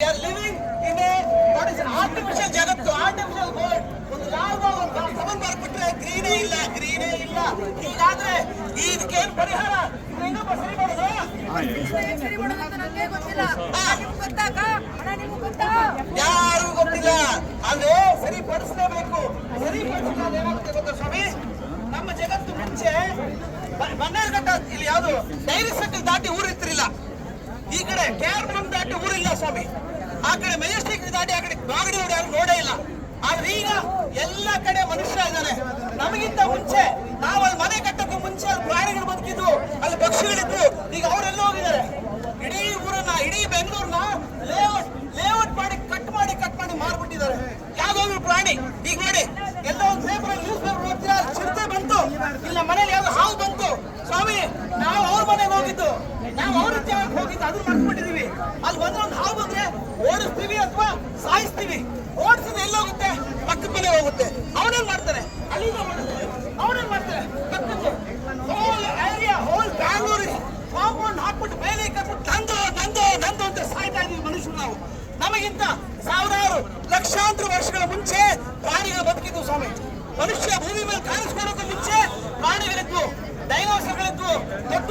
Are living in a what is artificial ಜಗತ್ತು, artificial world. ಒಂದು ಯಾವುದೋ ಒಂದು ಸಮನ್ ಬರ್ಬಿಟ್ರೆ ಗ್ರೀನೇ ಇಲ್ಲ. ಹೀಗಾದ್ರೆ ಇದಕ್ಕೇನು ಪರಿಹಾರ? ಹೆಂಗಪ್ಪ ಸರಿ ಮಾಡೋದು? ಯಾರು ಗೊತ್ತಿಲ್ಲ, ಆದ್ರೆ ಸರಿಪಡಿಸಲೇಬೇಕು. ಸರಿಪಡಿಸಿದಾಗ ಏನಾಗುತ್ತೆ ಗೊತ್ತಾ ಸ್ವಾಮಿ, ನಮ್ಮ ಜಗತ್ತು ಮುಂಚೆ ಬನ್ನೇರುಘಟ್ಟ ಇಲ್ಲಿ ಯಾವುದು ಡೈರಿ ಸರ್ಕಲ್ ದಾಟಿ ಊರಿರ್ತಿರಿಲ್ಲ, ಈ ಕಡೆ KR ದಾಟಿ ಊರಿಲ್ಲ ಸ್ವಾಮಿ, ಆ ಕಡೆ ಮೆಜೆಸ್ಟಿಕ್ ದಾಟಿ ಆ ಕಡೆ ಬಾಗಡಿ ನೋಡಿ ಯಾರು ನೋಡೇ ಇಲ್ಲ. ಆದ್ರೆ ಈಗ ಎಲ್ಲ ಕಡೆ ಮನುಷ್ಯ ಇದ್ದಾನೆ. ನಮಗಿಂತ ಮುಂಚೆ ನಾವು ಅಲ್ಲಿ ಮನೆ ಕಟ್ಟೋಕೆ ಮುಂಚೆ ಅಲ್ಲಿ ಪ್ರಾಣಿಗಳು ಬದುಕಿದ್ವು, ಅಲ್ಲಿ ಪಕ್ಷಿಗಳಿದ್ವು. ಈಗ ಅವರೆಲ್ಲ ಹೋಗಿದ್ದಾರೆ. ಇಡೀ ಊರನ್ನ, ಇಡೀ ಬೆಂಗಳೂರನ್ನ ಲೇಔಟ್ ಮಾಡಿ ಕಟ್ ಮಾಡಿ ಮಾರ್ಬಿಟ್ಟಿದ್ದಾರೆ. ಯಾವ್ದಾದ್ರು ಪ್ರಾಣಿ ಈಗ ನೋಡಿ, ಎಲ್ಲ ಒಂದು ಪೇಪರ್ ನ್ಯೂಸ್ ಪೇಪರ್ ಓದ್ತೀರಾ, ಚಿರತೆ ಬಂತು, ಇಲ್ಲ ಮನೇಲಿ ಯಾವ್ದು ಹಾವು ಬಂತು. ಸ್ವಾಮಿ, ನಾವು ಅವ್ರ ಮನೆಗೆ ಹೋಗಿದ್ದು, ನಾವು ಅವ್ರ ಜಾಗಕ್ಕೆ ಹೋಗಿದ್ದು, ಅದನ್ನ ಮರ್ತ್ಬಿಟ್ಟಿದೀವಿ. ಅಲ್ಲಿ ಬಂದ್ರೆ ಒಂದು ಹಾವು ಬಂದ್ರೆ ಓಡಿಸ್ತೀವಿ ಅಥವಾ ಸಾಯಿಸ್ತೀವಿ. ಓಡಿಸಿದ್ರೆ ಎಲ್ಲೋಗುತ್ತೆ? ಪಕ್ಕದ ಮನೆ ಹೋಗುತ್ತೆ. ಅವನೇನ್ ಮಾಡ್ತಾರೆ? ಅಲ್ಲಿಂದ ಓಡಿಸ್ತಾರೆ. ಅವನೇನ್ ಮಾಡ್ತಾರೆ? ಪಕ್ಕದ್ದು ಹೋಲ್ ಏರಿಯಾ, ಹೋಲ್ ಬ್ಯಾಂಗ್ಳೂರಿಗೆ ಕಾಂಪೌಂಡ್ ಹಾಕ್ಬಿಟ್ಟು ಮೇಲೆ ಕಟ್ಬಿಟ್ಟು ನಂದು ಅಂತ ಸಾಯ್ತಾ ಇದೀವಿ ಮನುಷ್ಯರು ನಾವು. ನಮಗಿಂತ ಸಾವಿರಾರು ಲಕ್ಷಾಂತರ ವರ್ಷಗಳ ಮುಂಚೆ ಪ್ರಾಣಿಗಳು ಬದುಕಿದ್ವು ಸ್ವಾಮಿ. ಮನುಷ್ಯ ಭೂಮಿ ಮೇಲೆ ಕಾಣಿಸ್ಕೊಳ್ಳೋಕೆ ಮುಂಚೆ ಪ್ರಾಣಿಗಳಿದ್ವು, ಡೈನೋಸರ್ಗಳಿದ್ವು, ದೊಡ್ಡ